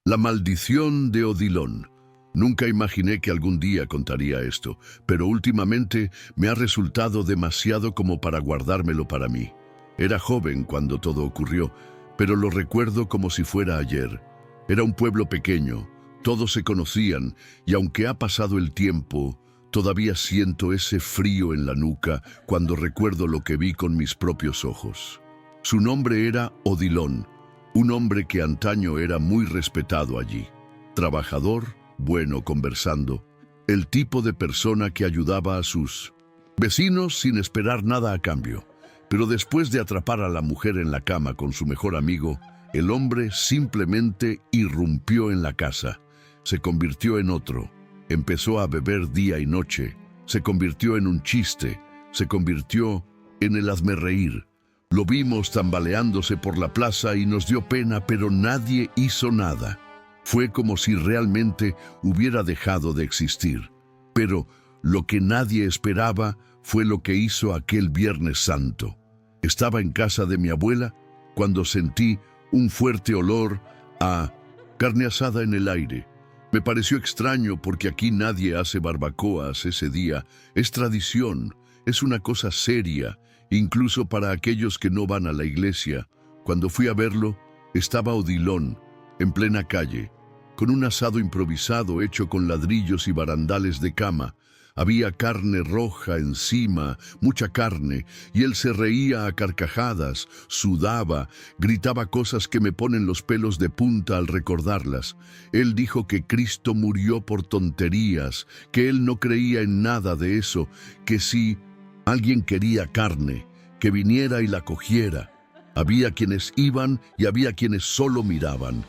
La maldición de Odilon. Nunca imaginé que algún día contaría esto, pero últimamente me ha resultado demasiado como para guardármelo para mí. Era joven cuando todo ocurrió, pero lo recuerdo como si fuera ayer. Era un pueblo pequeño, todos se conocían, y aunque ha pasado el tiempo, todavía siento ese frío en la nuca cuando recuerdo lo que vi con mis propios ojos. Su nombre era Odilon, un hombre que antaño era muy respetado allí. Trabajador, bueno conversando, el tipo de persona que ayudaba a sus vecinos sin esperar nada a cambio. Pero después de atrapar a la mujer en la cama con su mejor amigo, el hombre simplemente irrumpió en la casa. Se convirtió en otro. Empezó a beber día y noche. Se convirtió en un chiste. Se convirtió en el hazmerreír. Lo vimos tambaleándose por la plaza y nos dio pena, pero nadie hizo nada. Fue como si realmente hubiera dejado de existir. Pero lo que nadie esperaba fue lo que hizo aquel Viernes Santo. Estaba en casa de mi abuela cuando sentí un fuerte olor a carne asada en el aire. Me pareció extraño porque aquí nadie hace barbacoas ese día. Es tradición, es una cosa seria, incluso para aquellos que no van a la iglesia. Cuando fui a verlo, estaba Odilon, en plena calle, con un asado improvisado hecho con ladrillos y barandales de cama. Había carne roja encima, mucha carne, y él se reía a carcajadas, sudaba, gritaba cosas que me ponen los pelos de punta al recordarlas. Él dijo que Cristo murió por tonterías, que él no creía en nada de eso, que si alguien quería carne, que viniera y la cogiera. Había quienes iban y había quienes solo miraban.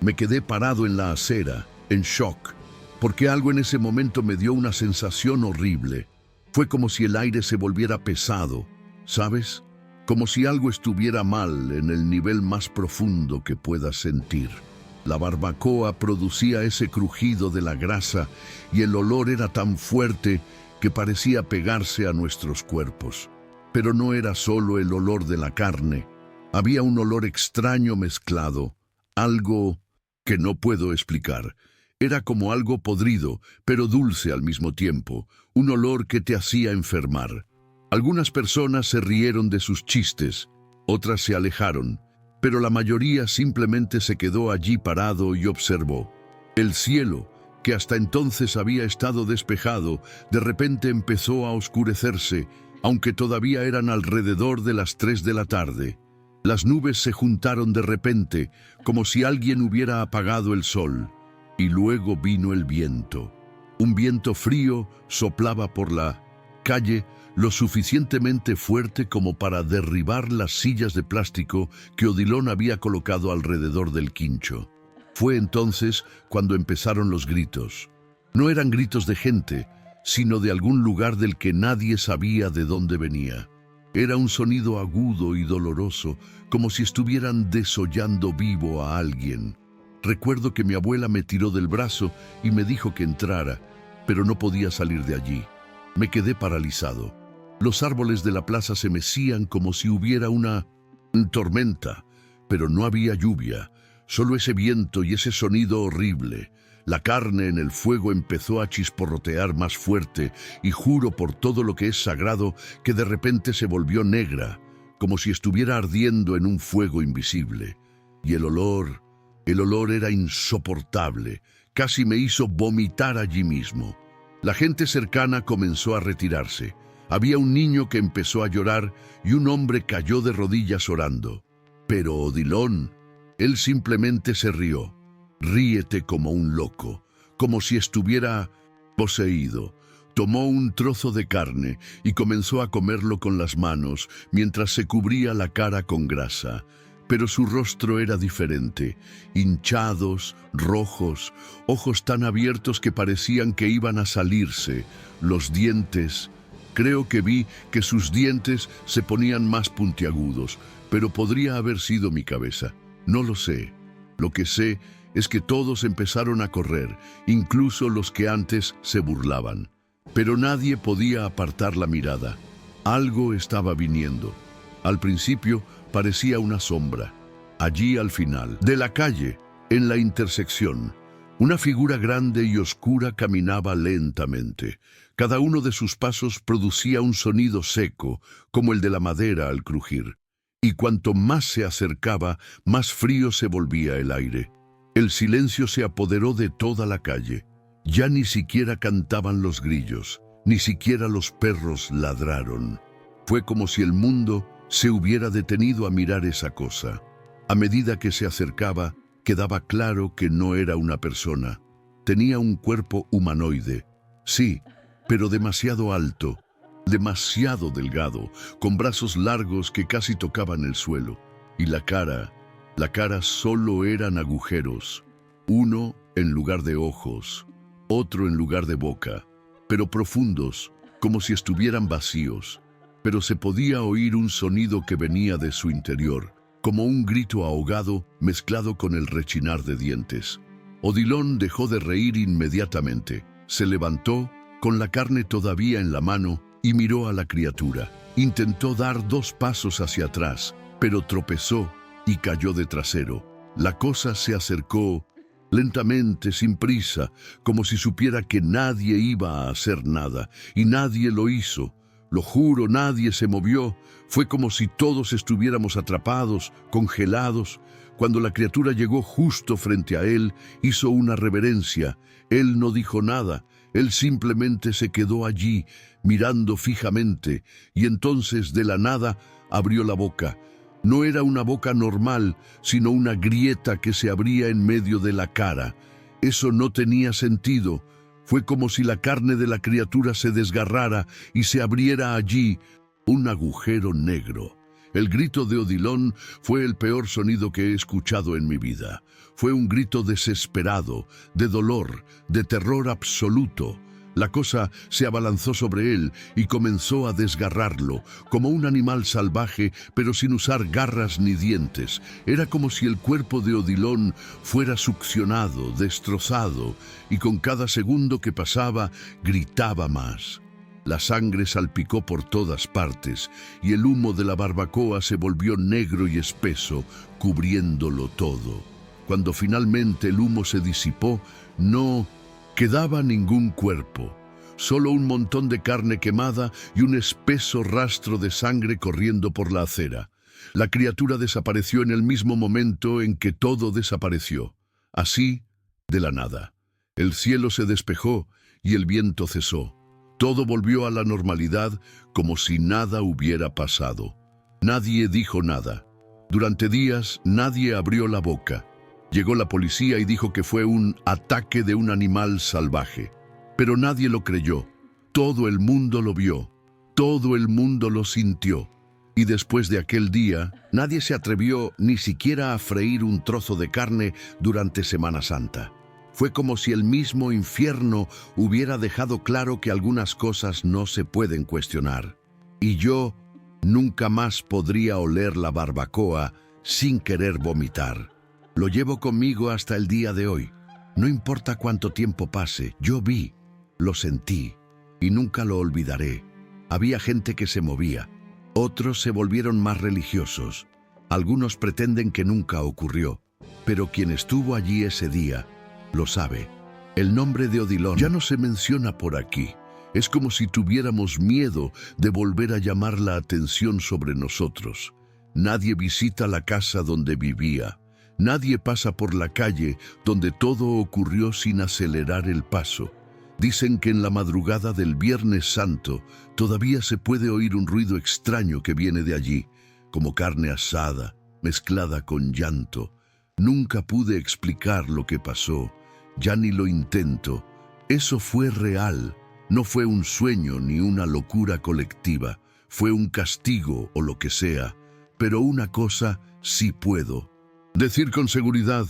Me quedé parado en la acera, en shock, porque algo en ese momento me dio una sensación horrible. Fue como si el aire se volviera pesado, ¿sabes? Como si algo estuviera mal en el nivel más profundo que puedas sentir. La barbacoa producía ese crujido de la grasa y el olor era tan fuerte que parecía pegarse a nuestros cuerpos. Pero no era solo el olor de la carne. Había un olor extraño mezclado, algo que no puedo explicar. Era como algo podrido, pero dulce al mismo tiempo, un olor que te hacía enfermar. Algunas personas se rieron de sus chistes, otras se alejaron, pero la mayoría simplemente se quedó allí parado y observó. El cielo, que hasta entonces había estado despejado, de repente empezó a oscurecerse, aunque todavía eran alrededor de las 3 de la tarde. Las nubes se juntaron de repente, como si alguien hubiera apagado el sol. Y luego vino el viento. Un viento frío soplaba por la calle lo suficientemente fuerte como para derribar las sillas de plástico que Odilon había colocado alrededor del quincho. Fue entonces cuando empezaron los gritos. No eran gritos de gente, sino de algún lugar del que nadie sabía de dónde venía. Era un sonido agudo y doloroso, como si estuvieran desollando vivo a alguien. Recuerdo que mi abuela me tiró del brazo y me dijo que entrara, pero no podía salir de allí. Me quedé paralizado. Los árboles de la plaza se mecían como si hubiera una tormenta, pero no había lluvia, solo ese viento y ese sonido horrible. La carne en el fuego empezó a chisporrotear más fuerte y juro por todo lo que es sagrado que de repente se volvió negra, como si estuviera ardiendo en un fuego invisible. Y el olor era insoportable, casi me hizo vomitar allí mismo. La gente cercana comenzó a retirarse. Había un niño que empezó a llorar y un hombre cayó de rodillas orando. Pero Odilon, él simplemente se rió. Ríete como un loco, como si estuviera poseído. Tomó un trozo de carne y comenzó a comerlo con las manos mientras se cubría la cara con grasa. Pero su rostro era diferente, hinchados, rojos, ojos tan abiertos que parecían que iban a salirse, los dientes. Creo que vi que sus dientes se ponían más puntiagudos, pero podría haber sido mi cabeza. No lo sé. Lo que sé es que todos empezaron a correr, incluso los que antes se burlaban. Pero nadie podía apartar la mirada. Algo estaba viniendo. Al principio parecía una sombra. Allí al final de la calle, En la intersección, una figura grande y oscura caminaba lentamente. Cada uno de sus pasos producía un sonido seco, como el de la madera al crujir. Y cuanto más se acercaba, más frío se volvía el aire. El silencio se apoderó de toda la calle. Ya ni siquiera cantaban los grillos, ni siquiera los perros ladraron. Fue como si el mundo se hubiera detenido a mirar esa cosa. A medida que se acercaba, quedaba claro que no era una persona. Tenía un cuerpo humanoide, sí, pero demasiado alto, demasiado delgado, con brazos largos que casi tocaban el suelo. Y la cara solo eran agujeros, uno en lugar de ojos, otro en lugar de boca, pero profundos, como si estuvieran vacíos. Pero se podía oír un sonido que venía de su interior, como un grito ahogado mezclado con el rechinar de dientes. Odilon dejó de reír inmediatamente. Se levantó, con la carne todavía en la mano, y miró a la criatura. Intentó dar 2 pasos hacia atrás, pero tropezó y cayó de trasero. La cosa se acercó lentamente, sin prisa, como si supiera que nadie iba a hacer nada, y nadie lo hizo. Lo juro, nadie se movió. Fue como si todos estuviéramos atrapados, congelados. Cuando la criatura llegó justo frente a él, hizo una reverencia. Él no dijo nada. Él simplemente se quedó allí, mirando fijamente, y entonces de la nada abrió la boca. No era una boca normal, sino una grieta que se abría en medio de la cara. Eso no tenía sentido. Fue como si la carne de la criatura se desgarrara y se abriera allí un agujero negro. El grito de Odilon fue el peor sonido que he escuchado en mi vida. Fue un grito desesperado, de dolor, de terror absoluto. La cosa se abalanzó sobre él y comenzó a desgarrarlo, como un animal salvaje, pero sin usar garras ni dientes. Era como si el cuerpo de Odilon fuera succionado, destrozado, y con cada segundo que pasaba, gritaba más. La sangre salpicó por todas partes, y el humo de la barbacoa se volvió negro y espeso, cubriéndolo todo. Cuando finalmente el humo se disipó, no quedaba ningún cuerpo, solo un montón de carne quemada y un espeso rastro de sangre corriendo por la acera. La criatura desapareció en el mismo momento en que todo desapareció, así, de la nada. El cielo se despejó y el viento cesó. Todo volvió a la normalidad como si nada hubiera pasado. Nadie dijo nada. Durante días nadie abrió la boca. Llegó la policía y dijo que fue un ataque de un animal salvaje. Pero nadie lo creyó. Todo el mundo lo vio. Todo el mundo lo sintió. Y después de aquel día, nadie se atrevió ni siquiera a freír un trozo de carne durante Semana Santa. Fue como si el mismo infierno hubiera dejado claro que algunas cosas no se pueden cuestionar. Y yo nunca más podría oler la barbacoa sin querer vomitar. Lo llevo conmigo hasta el día de hoy. No importa cuánto tiempo pase, yo vi, lo sentí y nunca lo olvidaré. Había gente que se movía, otros se volvieron más religiosos. Algunos pretenden que nunca ocurrió, pero quien estuvo allí ese día lo sabe. El nombre de Odilon ya no se menciona por aquí. Es como si tuviéramos miedo de volver a llamar la atención sobre nosotros. Nadie visita la casa donde vivía. Nadie pasa por la calle donde todo ocurrió sin acelerar el paso. Dicen que en la madrugada del Viernes Santo todavía se puede oír un ruido extraño que viene de allí, como carne asada, mezclada con llanto. Nunca pude explicar lo que pasó. Ya ni lo intento. Eso fue real. No fue un sueño ni una locura colectiva. Fue un castigo o lo que sea. Pero una cosa sí puedo decir con seguridad: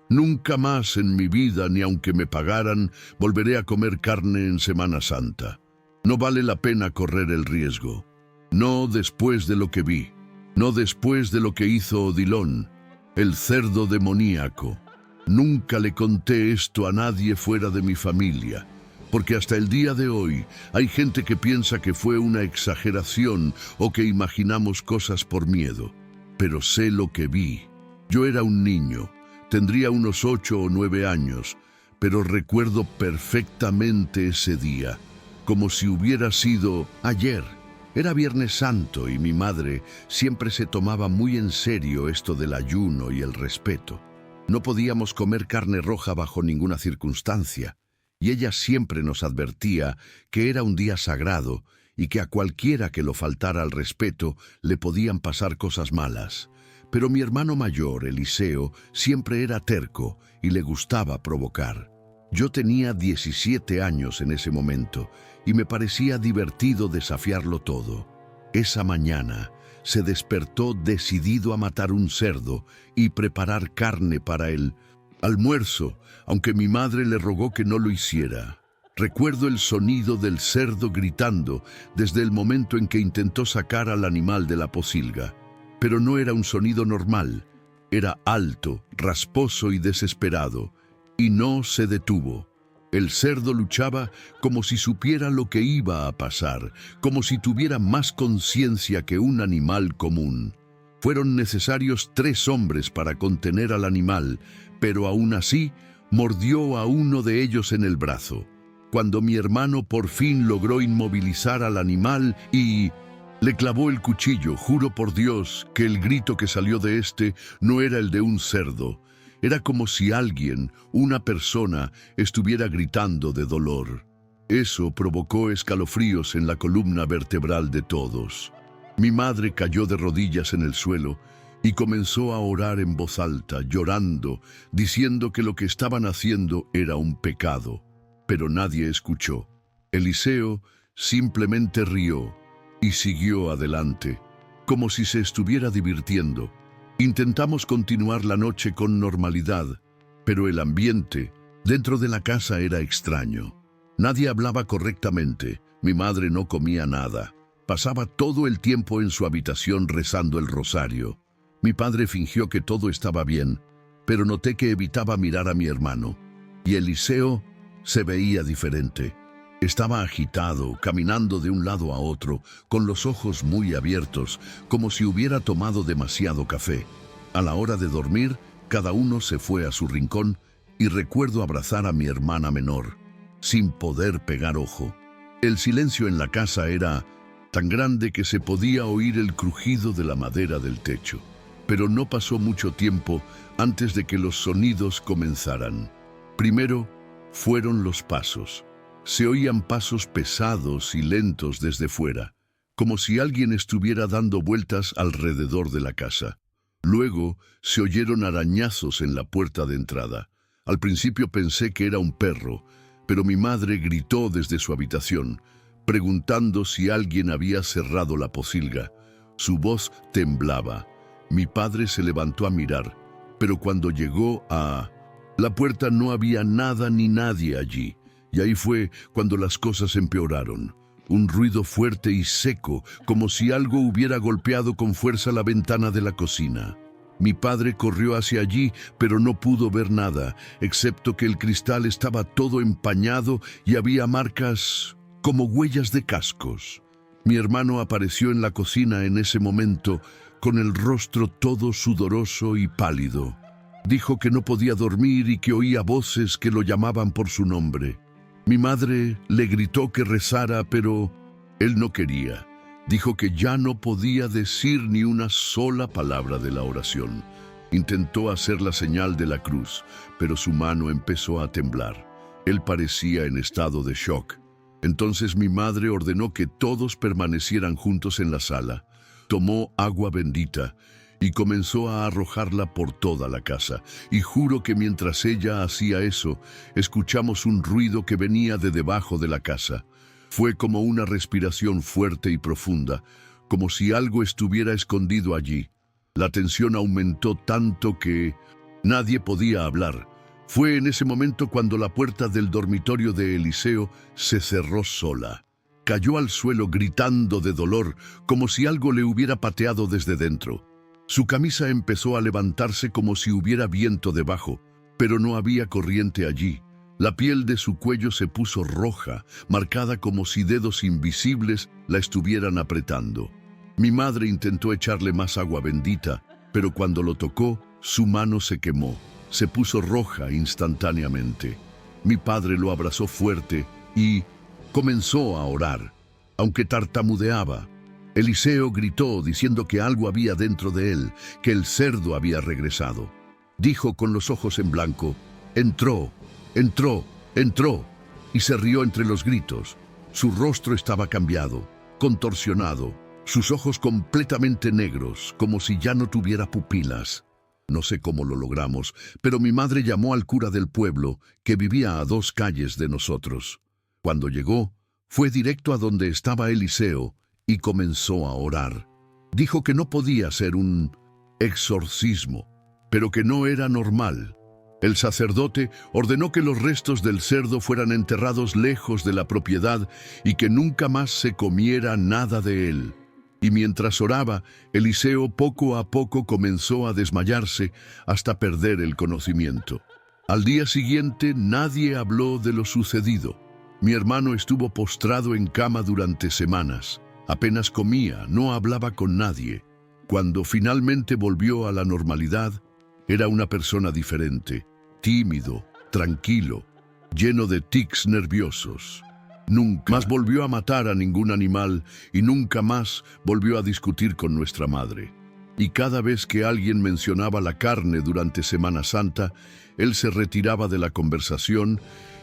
nunca más en mi vida, ni aunque me pagaran, volveré a comer carne en Semana Santa. No vale la pena correr el riesgo. No después de lo que vi. No después de lo que hizo Odilon, el cerdo demoníaco. Nunca le conté esto a nadie fuera de mi familia, porque hasta el día de hoy hay gente que piensa que fue una exageración o que imaginamos cosas por miedo. Pero sé lo que vi. Yo era un niño, Tendría unos 8 o 9 años, pero recuerdo perfectamente ese día, como si hubiera sido ayer. Era Viernes Santo y mi madre siempre se tomaba muy en serio esto del ayuno y el respeto. No podíamos comer carne roja bajo ninguna circunstancia, y ella siempre nos advertía que era un día sagrado y que a cualquiera que lo faltara al respeto le podían pasar cosas malas. Pero mi hermano mayor, Eliseo, siempre era terco y le gustaba provocar. Yo tenía 17 años en ese momento y me parecía divertido desafiarlo todo. Esa mañana se despertó decidido a matar un cerdo y preparar carne para el almuerzo, aunque mi madre le rogó que no lo hiciera. Recuerdo el sonido del cerdo gritando desde el momento en que intentó sacar al animal de la pocilga. Pero no era un sonido normal, era alto, rasposo y desesperado, y no se detuvo. El cerdo luchaba como si supiera lo que iba a pasar, como si tuviera más conciencia que un animal común. Fueron necesarios 3 hombres para contener al animal, pero aún así mordió a uno de ellos en el brazo. Cuando mi hermano por fin logró inmovilizar al animal y le clavó el cuchillo, juro por Dios que el grito que salió de este no era el de un cerdo. Era como si alguien, una persona, estuviera gritando de dolor. Eso provocó escalofríos en la columna vertebral de todos. Mi madre cayó de rodillas en el suelo y comenzó a orar en voz alta, llorando, diciendo que lo que estaban haciendo era un pecado. Pero nadie escuchó. Eliseo simplemente rió y siguió adelante, como si se estuviera divirtiendo. Intentamos continuar la noche con normalidad, pero el ambiente dentro de la casa era extraño. Nadie hablaba correctamente, mi madre no comía nada. Pasaba todo el tiempo en su habitación rezando el rosario. Mi padre fingió que todo estaba bien, pero noté que evitaba mirar a mi hermano. Y Eliseo se veía diferente. Estaba agitado, caminando de un lado a otro, con los ojos muy abiertos, como si hubiera tomado demasiado café. A la hora de dormir, cada uno se fue a su rincón y recuerdo abrazar a mi hermana menor, sin poder pegar ojo. El silencio en la casa era tan grande que se podía oír el crujido de la madera del techo. Pero no pasó mucho tiempo antes de que los sonidos comenzaran. Primero fueron los pasos. Se oían pasos pesados y lentos desde fuera, como si alguien estuviera dando vueltas alrededor de la casa. Luego se oyeron arañazos en la puerta de entrada. Al principio pensé que era un perro, pero mi madre gritó desde su habitación, preguntando si alguien había cerrado la pocilga. Su voz temblaba. Mi padre se levantó a mirar, pero cuando llegó a la puerta no había nada ni nadie allí. Y ahí fue cuando las cosas empeoraron. Un ruido fuerte y seco, como si algo hubiera golpeado con fuerza la ventana de la cocina. Mi padre corrió hacia allí, pero no pudo ver nada, excepto que el cristal estaba todo empañado y había marcas como huellas de cascos. Mi hermano apareció en la cocina en ese momento, con el rostro todo sudoroso y pálido. Dijo que no podía dormir y que oía voces que lo llamaban por su nombre. Mi madre le gritó que rezara, pero él no quería. Dijo que ya no podía decir ni una sola palabra de la oración. Intentó hacer la señal de la cruz, pero su mano empezó a temblar. Él parecía en estado de shock. Entonces mi madre ordenó que todos permanecieran juntos en la sala. Tomó agua bendita y comenzó a arrojarla por toda la casa. Y juro que mientras ella hacía eso, escuchamos un ruido que venía de debajo de la casa. Fue como una respiración fuerte y profunda, como si algo estuviera escondido allí. La tensión aumentó tanto que nadie podía hablar. Fue en ese momento cuando la puerta del dormitorio de Eliseo se cerró sola. Cayó al suelo gritando de dolor, como si algo le hubiera pateado desde dentro. Su camisa empezó a levantarse como si hubiera viento debajo, pero no había corriente allí. La piel de su cuello se puso roja, marcada como si dedos invisibles la estuvieran apretando. Mi madre intentó echarle más agua bendita, pero cuando lo tocó, su mano se quemó. se puso roja instantáneamente. Mi padre lo abrazó fuerte y comenzó a orar, aunque tartamudeaba. Eliseo gritó diciendo que algo había dentro de él, que el cerdo había regresado. Dijo con los ojos en blanco: entró, entró, entró, y se rió entre los gritos. Su rostro estaba cambiado, contorsionado, sus ojos completamente negros, como si ya no tuviera pupilas. No sé cómo lo logramos, pero mi madre llamó al cura del pueblo, que vivía a 2 calles de nosotros. Cuando llegó, fue directo a donde estaba Eliseo y comenzó a orar. Dijo que no podía ser un exorcismo, pero que no era normal. El sacerdote ordenó que los restos del cerdo fueran enterrados lejos de la propiedad y que nunca más se comiera nada de él. Y mientras oraba, Eliseo poco a poco comenzó a desmayarse hasta perder el conocimiento. Al día siguiente nadie habló de lo sucedido. Mi hermano estuvo postrado en cama durante semanas. Apenas comía, no hablaba con nadie. Cuando finalmente volvió a la normalidad, era una persona diferente, tímido, tranquilo, lleno de tics nerviosos. Nunca más volvió a matar a ningún animal y nunca más volvió a discutir con nuestra madre. Y cada vez que alguien mencionaba la carne durante Semana Santa, él se retiraba de la conversación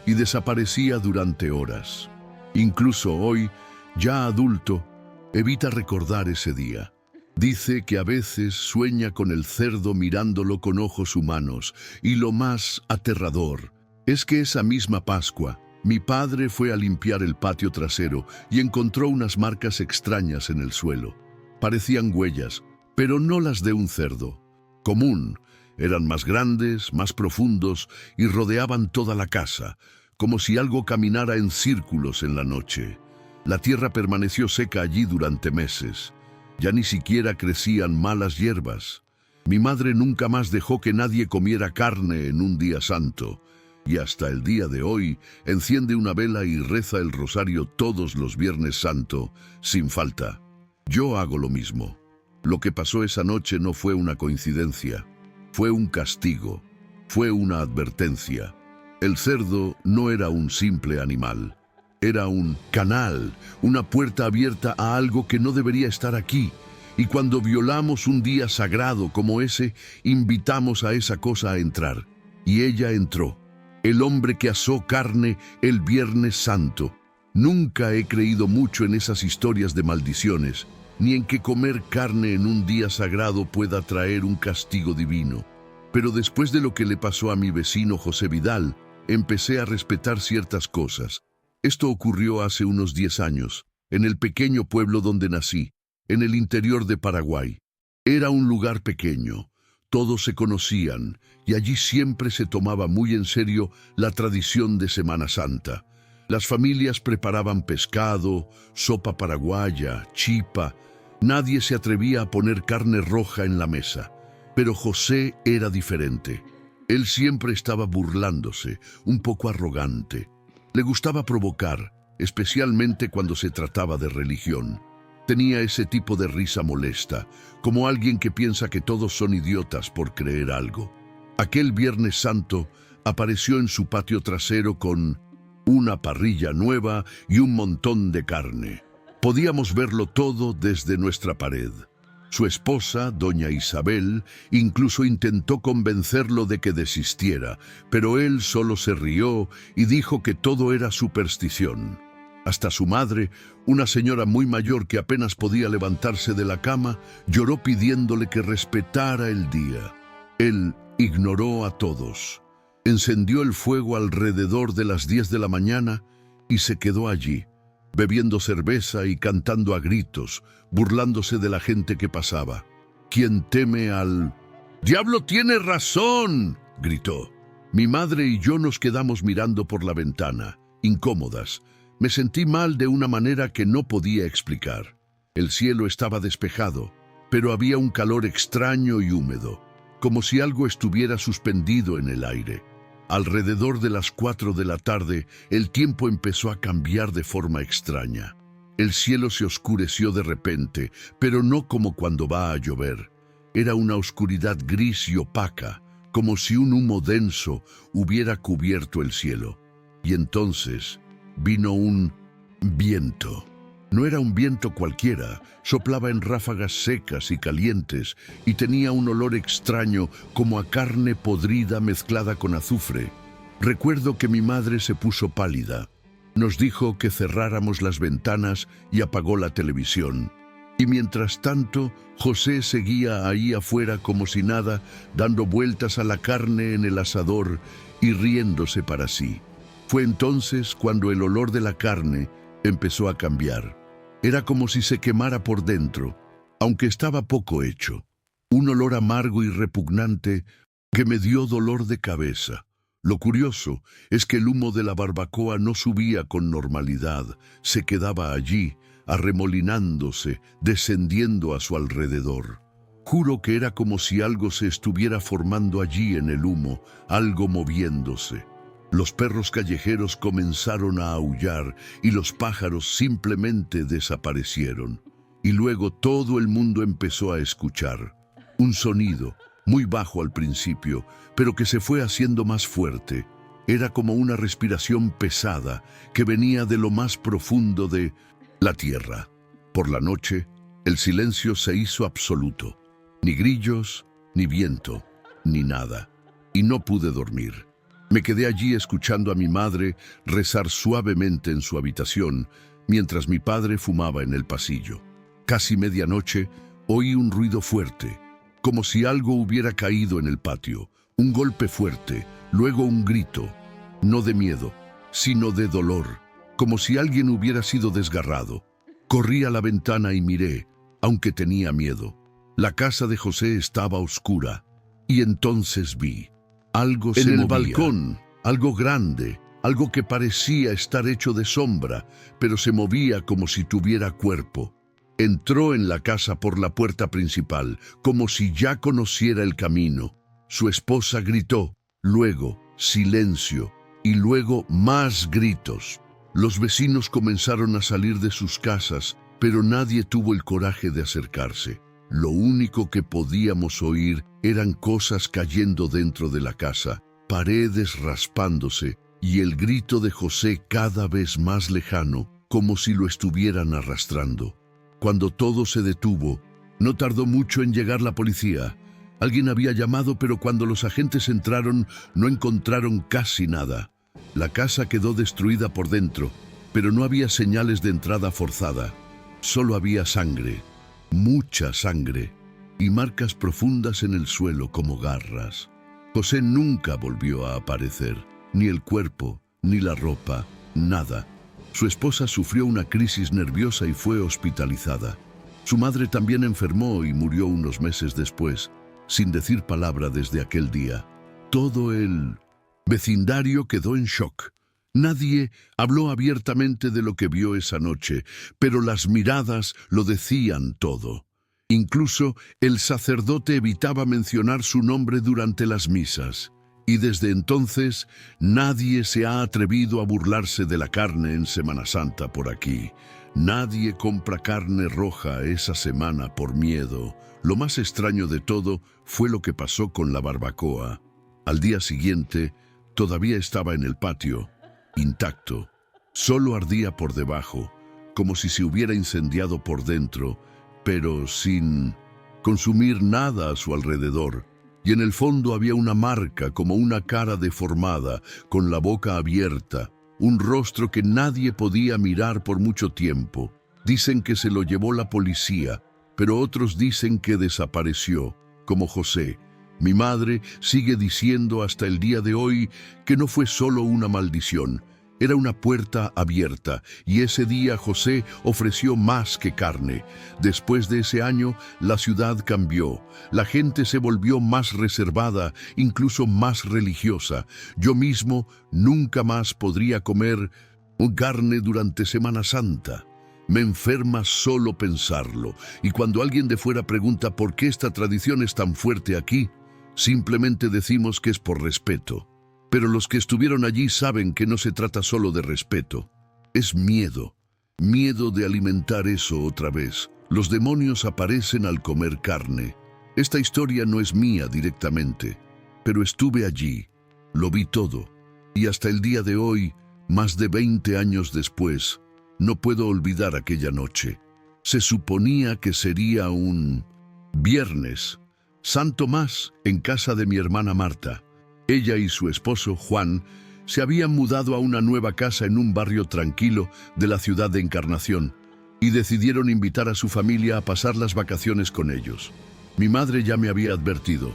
y desaparecía durante horas. Incluso hoy, ya adulto, evita recordar ese día. Dice que a veces sueña con el cerdo mirándolo con ojos humanos, y lo más aterrador es que esa misma Pascua, mi padre fue a limpiar el patio trasero y encontró unas marcas extrañas en el suelo. Parecían huellas, pero no las de un cerdo común. Eran más grandes, más profundos y rodeaban toda la casa, como si algo caminara en círculos en la noche. La tierra permaneció seca allí durante meses. Ya ni siquiera crecían malas hierbas. Mi madre nunca más dejó que nadie comiera carne en un día santo. Y hasta el día de hoy enciende una vela y reza el rosario todos los Viernes Santo, sin falta. Yo hago lo mismo. Lo que pasó esa noche no fue una coincidencia. Fue un castigo. Fue una advertencia. El cerdo no era un simple animal. Era un canal, una puerta abierta a algo que no debería estar aquí. Y cuando violamos un día sagrado como ese, invitamos a esa cosa a entrar. Y ella entró. El hombre que asó carne el Viernes Santo. Nunca he creído mucho en esas historias de maldiciones, ni en que comer carne en un día sagrado pueda traer un castigo divino. Pero después de lo que le pasó a mi vecino José Vidal, empecé a respetar ciertas cosas. Esto ocurrió hace unos 10 años, en el pequeño pueblo donde nací, en el interior de Paraguay. Era un lugar pequeño. Todos se conocían y allí siempre se tomaba muy en serio la tradición de Semana Santa. Las familias preparaban pescado, sopa paraguaya, chipa. Nadie se atrevía a poner carne roja en la mesa. Pero José era diferente. Él siempre estaba burlándose, un poco arrogante. Le gustaba provocar, especialmente cuando se trataba de religión. Tenía ese tipo de risa molesta, como alguien que piensa que todos son idiotas por creer algo. Aquel Viernes Santo apareció en su patio trasero con una parrilla nueva y un montón de carne. Podíamos verlo todo desde nuestra pared. Su esposa, doña Isabel, incluso intentó convencerlo de que desistiera, pero él solo se rió y dijo que todo era superstición. Hasta su madre, una señora muy mayor que apenas podía levantarse de la cama, lloró pidiéndole que respetara el día. Él ignoró a todos. Encendió el fuego alrededor de las 10 de la mañana y se quedó allí, bebiendo cerveza y cantando a gritos, burlándose de la gente que pasaba. «Quien teme al diablo tiene razón», gritó. Mi madre y yo nos quedamos mirando por la ventana, incómodas. Me sentí mal de una manera que no podía explicar. El cielo estaba despejado, pero había un calor extraño y húmedo, como si algo estuviera suspendido en el aire. Alrededor de las 4 de la tarde, el tiempo empezó a cambiar de forma extraña. El cielo se oscureció de repente, pero no como cuando va a llover. Era una oscuridad gris y opaca, como si un humo denso hubiera cubierto el cielo. Y entonces vino un viento. No era un viento cualquiera, soplaba en ráfagas secas y calientes y tenía un olor extraño como a carne podrida mezclada con azufre. Recuerdo que mi madre se puso pálida. Nos dijo que cerráramos las ventanas y apagó la televisión. Y mientras tanto, José seguía ahí afuera como si nada, dando vueltas a la carne en el asador y riéndose para sí. Fue entonces cuando el olor de la carne empezó a cambiar. Era como si se quemara por dentro, aunque estaba poco hecho. Un olor amargo y repugnante que me dio dolor de cabeza. Lo curioso es que el humo de la barbacoa no subía con normalidad, se quedaba allí, arremolinándose, descendiendo a su alrededor. Juro que era como si algo se estuviera formando allí en el humo, algo moviéndose. Los perros callejeros comenzaron a aullar y los pájaros simplemente desaparecieron. Y luego todo el mundo empezó a escuchar un sonido, muy bajo al principio, pero que se fue haciendo más fuerte. Era como una respiración pesada que venía de lo más profundo de la tierra. Por la noche, el silencio se hizo absoluto. Ni grillos, ni viento, ni nada. Y no pude dormir. Me quedé allí escuchando a mi madre rezar suavemente en su habitación, mientras mi padre fumaba en el pasillo. Casi medianoche, oí un ruido fuerte, como si algo hubiera caído en el patio. Un golpe fuerte, luego un grito, no de miedo, sino de dolor, como si alguien hubiera sido desgarrado. Corrí a la ventana y miré, aunque tenía miedo. La casa de José estaba oscura, y entonces vi algo se movía. En el balcón, algo grande, algo que parecía estar hecho de sombra, pero se movía como si tuviera cuerpo. Entró en la casa por la puerta principal, como si ya conociera el camino. Su esposa gritó, luego silencio, y luego más gritos. Los vecinos comenzaron a salir de sus casas, pero nadie tuvo el coraje de acercarse. Lo único que podíamos oír eran cosas cayendo dentro de la casa, paredes raspándose y el grito de José cada vez más lejano, como si lo estuvieran arrastrando. Cuando todo se detuvo, no tardó mucho en llegar la policía. Alguien había llamado, pero cuando los agentes entraron, no encontraron casi nada. La casa quedó destruida por dentro, pero no había señales de entrada forzada. Solo había sangre, mucha sangre, y marcas profundas en el suelo como garras. José nunca volvió a aparecer, ni el cuerpo, ni la ropa, nada. Su esposa sufrió una crisis nerviosa y fue hospitalizada. Su madre también enfermó y murió unos meses después, sin decir palabra desde aquel día. Todo el vecindario quedó en shock. Nadie habló abiertamente de lo que vio esa noche, pero las miradas lo decían todo. Incluso el sacerdote evitaba mencionar su nombre durante las misas. Y desde entonces nadie se ha atrevido a burlarse de la carne en Semana Santa por aquí. Nadie compra carne roja esa semana por miedo. Lo más extraño de todo fue lo que pasó con la barbacoa. Al día siguiente, todavía estaba en el patio, intacto. Solo ardía por debajo, como si se hubiera incendiado por dentro, pero sin consumir nada a su alrededor. Y en el fondo había una marca, como una cara deformada, con la boca abierta, un rostro que nadie podía mirar por mucho tiempo. Dicen que se lo llevó la policía, pero otros dicen que desapareció, como José. Mi madre sigue diciendo hasta el día de hoy que no fue solo una maldición, era una puerta abierta, y ese día José ofreció más que carne. Después de ese año, la ciudad cambió. La gente se volvió más reservada, incluso más religiosa. Yo mismo nunca más podría comer carne durante Semana Santa. Me enferma solo pensarlo, y cuando alguien de fuera pregunta por qué esta tradición es tan fuerte aquí, simplemente decimos que es por respeto. Pero los que estuvieron allí saben que no se trata solo de respeto. Es miedo. Miedo de alimentar eso otra vez. Los demonios aparecen al comer carne. Esta historia no es mía directamente. pero estuve allí, lo vi todo, y hasta el día de hoy, más de 20 años después, no puedo olvidar aquella noche. Se suponía que sería un viernes, San Tomás, en casa de mi hermana Marta. Ella y su esposo, Juan, se habían mudado a una nueva casa en un barrio tranquilo de la ciudad de Encarnación y decidieron invitar a su familia a pasar las vacaciones con ellos. Mi madre ya me había advertido,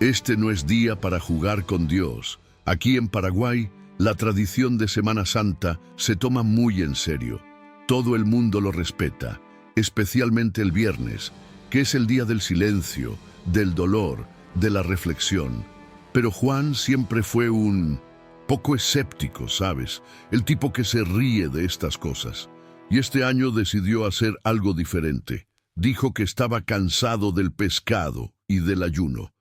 este no es día para jugar con Dios. Aquí en Paraguay, la tradición de Semana Santa se toma muy en serio. Todo el mundo lo respeta, especialmente el viernes, que es el día del silencio, del dolor, de la reflexión. Pero Juan siempre fue un poco escéptico, ¿sabes? El tipo que se ríe de estas cosas. Y este año decidió hacer algo diferente. Dijo que estaba cansado del pescado y del ayuno.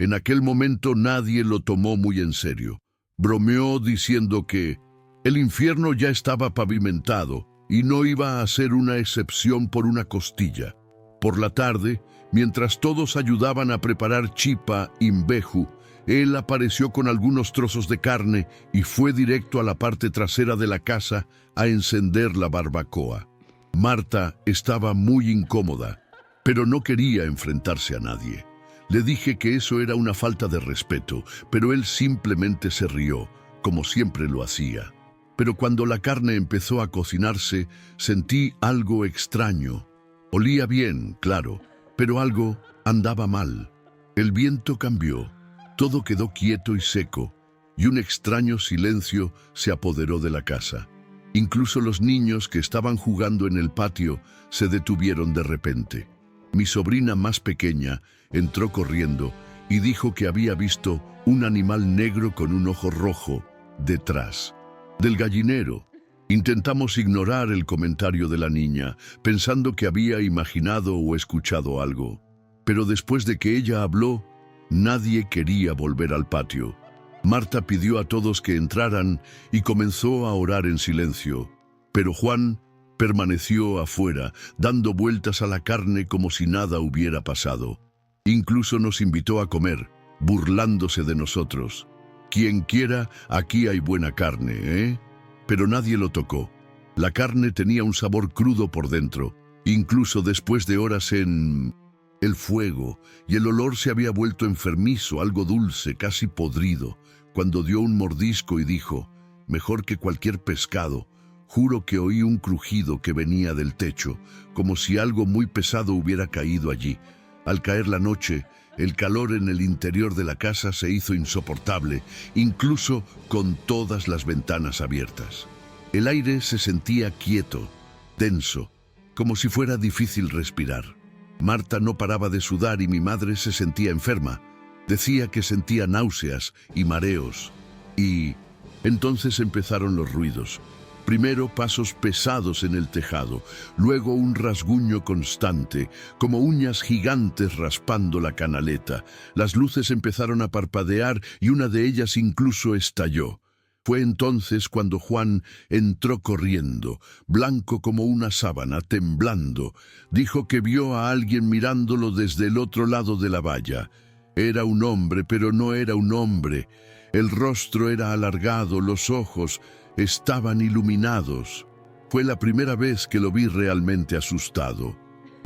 En aquel momento nadie lo tomó muy en serio. Bromeó diciendo que el infierno ya estaba pavimentado y no iba a ser una excepción por una costilla. Por la tarde, mientras todos ayudaban a preparar chipa imbeju, él apareció con algunos trozos de carne y fue directo a la parte trasera de la casa a encender la barbacoa. Marta estaba muy incómoda, pero no quería enfrentarse a nadie. Le dije que eso era una falta de respeto, pero él simplemente se rió, como siempre lo hacía. Pero cuando la carne empezó a cocinarse, sentí algo extraño. Olía bien, claro, pero algo andaba mal. El viento cambió. Todo quedó quieto y seco, y un extraño silencio se apoderó de la casa. Incluso los niños que estaban jugando en el patio se detuvieron de repente. Mi sobrina más pequeña entró corriendo y dijo que había visto un animal negro con un ojo rojo detrás del gallinero. Intentamos ignorar el comentario de la niña, pensando que había imaginado o escuchado algo. Pero después de que ella habló, nadie quería volver al patio. Marta pidió a todos que entraran y comenzó a orar en silencio. Pero Juan permaneció afuera, dando vueltas a la carne como si nada hubiera pasado. Incluso nos invitó a comer, burlándose de nosotros. Quien quiera, aquí hay buena carne, ¿eh? Pero nadie lo tocó. La carne tenía un sabor crudo por dentro, incluso después de horas en el fuego, y el olor se había vuelto enfermizo, algo dulce, casi podrido, cuando dio un mordisco y dijo, mejor que cualquier pescado. Juro que oí un crujido que venía del techo, como si algo muy pesado hubiera caído allí. Al caer la noche, el calor en el interior de la casa se hizo insoportable, incluso con todas las ventanas abiertas. El aire se sentía quieto, denso, como si fuera difícil respirar. Marta no paraba de sudar y mi madre se sentía enferma. Decía que sentía náuseas y mareos. Y entonces empezaron los ruidos. Primero pasos pesados en el tejado, luego un rasguño constante, como uñas gigantes raspando la canaleta. Las luces empezaron a parpadear y una de ellas incluso estalló. Fue entonces cuando Juan entró corriendo, blanco como una sábana, temblando. Dijo que vio a alguien mirándolo desde el otro lado de la valla. Era un hombre, pero no era un hombre. El rostro era alargado, los ojos estaban iluminados. Fue la primera vez que lo vi realmente asustado.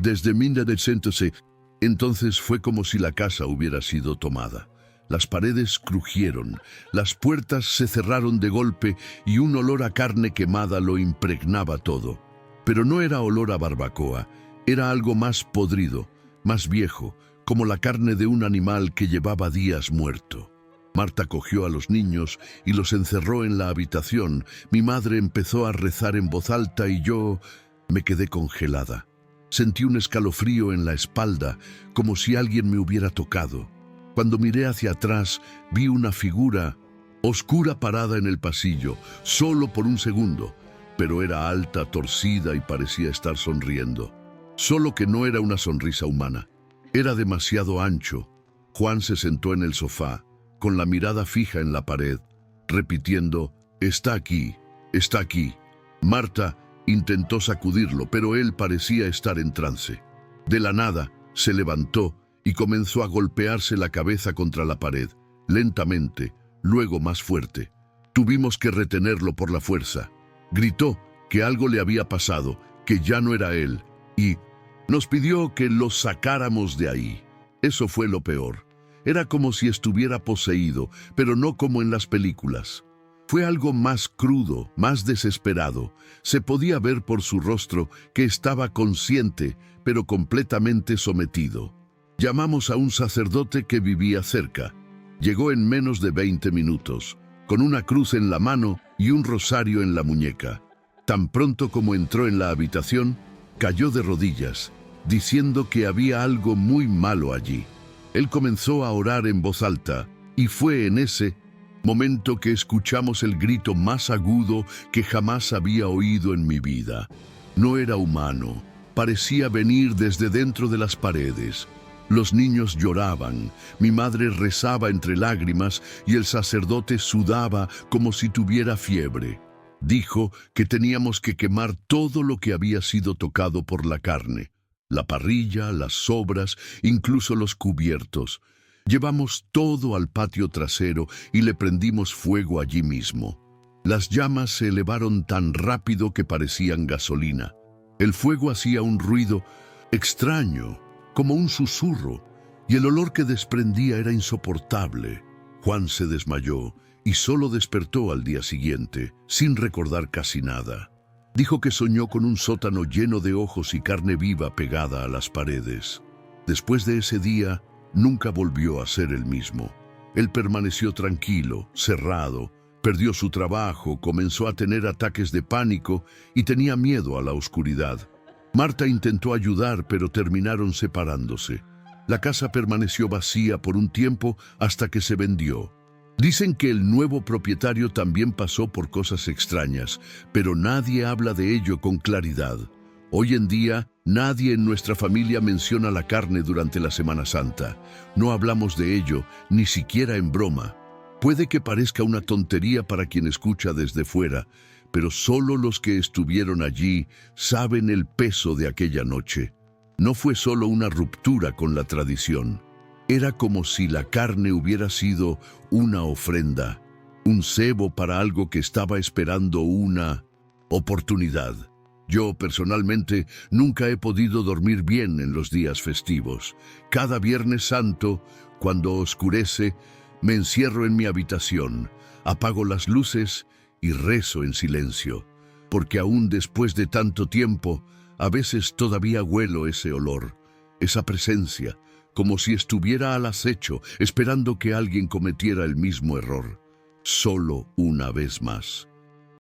Desde 1900, entonces fue como si la casa hubiera sido tomada. Las paredes crujieron, las puertas se cerraron de golpe y un olor a carne quemada lo impregnaba todo. Pero no era olor a barbacoa, era algo más podrido, más viejo, como la carne de un animal que llevaba días muerto. Marta cogió a los niños y los encerró en la habitación. Mi madre empezó a rezar en voz alta y yo me quedé congelada. Sentí un escalofrío en la espalda, como si alguien me hubiera tocado. Cuando miré hacia atrás, vi una figura oscura parada en el pasillo, solo por un segundo, pero era alta, torcida y parecía estar sonriendo. Solo que no era una sonrisa humana. Era demasiado ancho. Juan se sentó en el sofá, con la mirada fija en la pared, repitiendo, «Está aquí, está aquí». Marta intentó sacudirlo, pero él parecía estar en trance. De la nada, se levantó y comenzó a golpearse la cabeza contra la pared. lentamente, luego más fuerte. Tuvimos que retenerlo por la fuerza. Gritó que algo le había pasado, que ya no era él, y nos pidió que lo sacáramos de ahí. Eso fue lo peor. Era como si estuviera poseído, pero no como en las películas. Fue algo más crudo, más desesperado. Se podía ver por su rostro que estaba consciente, pero completamente sometido. Llamamos a un sacerdote que vivía cerca. Llegó en menos de 20 minutos, con una cruz en la mano y un rosario en la muñeca. Tan pronto como entró en la habitación, cayó de rodillas, diciendo que había algo muy malo allí. Él comenzó a orar en voz alta, y fue en ese momento que escuchamos el grito más agudo que jamás había oído en mi vida. No era humano, parecía venir desde dentro de las paredes. Los niños lloraban, mi madre rezaba entre lágrimas y el sacerdote sudaba como si tuviera fiebre. Dijo que teníamos que quemar todo lo que había sido tocado por la carne, la parrilla, las sobras, incluso los cubiertos. Llevamos todo al patio trasero y le prendimos fuego allí mismo. Las llamas se elevaron tan rápido que parecían gasolina. El fuego hacía un ruido extraño, como un susurro, y el olor que desprendía era insoportable. Juan se desmayó y solo despertó al día siguiente, sin recordar casi nada. Dijo que soñó con un sótano lleno de ojos y carne viva pegada a las paredes. Después de ese día, nunca volvió a ser el mismo. Él permaneció tranquilo, cerrado, perdió su trabajo, comenzó a tener ataques de pánico y tenía miedo a la oscuridad. Marta intentó ayudar, pero terminaron separándose. La casa permaneció vacía por un tiempo hasta que se vendió. Dicen que el nuevo propietario también pasó por cosas extrañas, pero nadie habla de ello con claridad. Hoy en día, nadie en nuestra familia menciona la carne durante la Semana Santa. No hablamos de ello, ni siquiera en broma. Puede que parezca una tontería para quien escucha desde fuera, pero solo los que estuvieron allí saben el peso de aquella noche. No fue solo una ruptura con la tradición. Era como si la carne hubiera sido una ofrenda, un cebo para algo que estaba esperando una oportunidad. Yo, personalmente, nunca he podido dormir bien en los días festivos. Cada Viernes Santo, cuando oscurece, me encierro en mi habitación, apago las luces y rezo en silencio, porque aún después de tanto tiempo, a veces todavía huelo ese olor, esa presencia, como si estuviera al acecho, esperando que alguien cometiera el mismo error. Solo una vez más.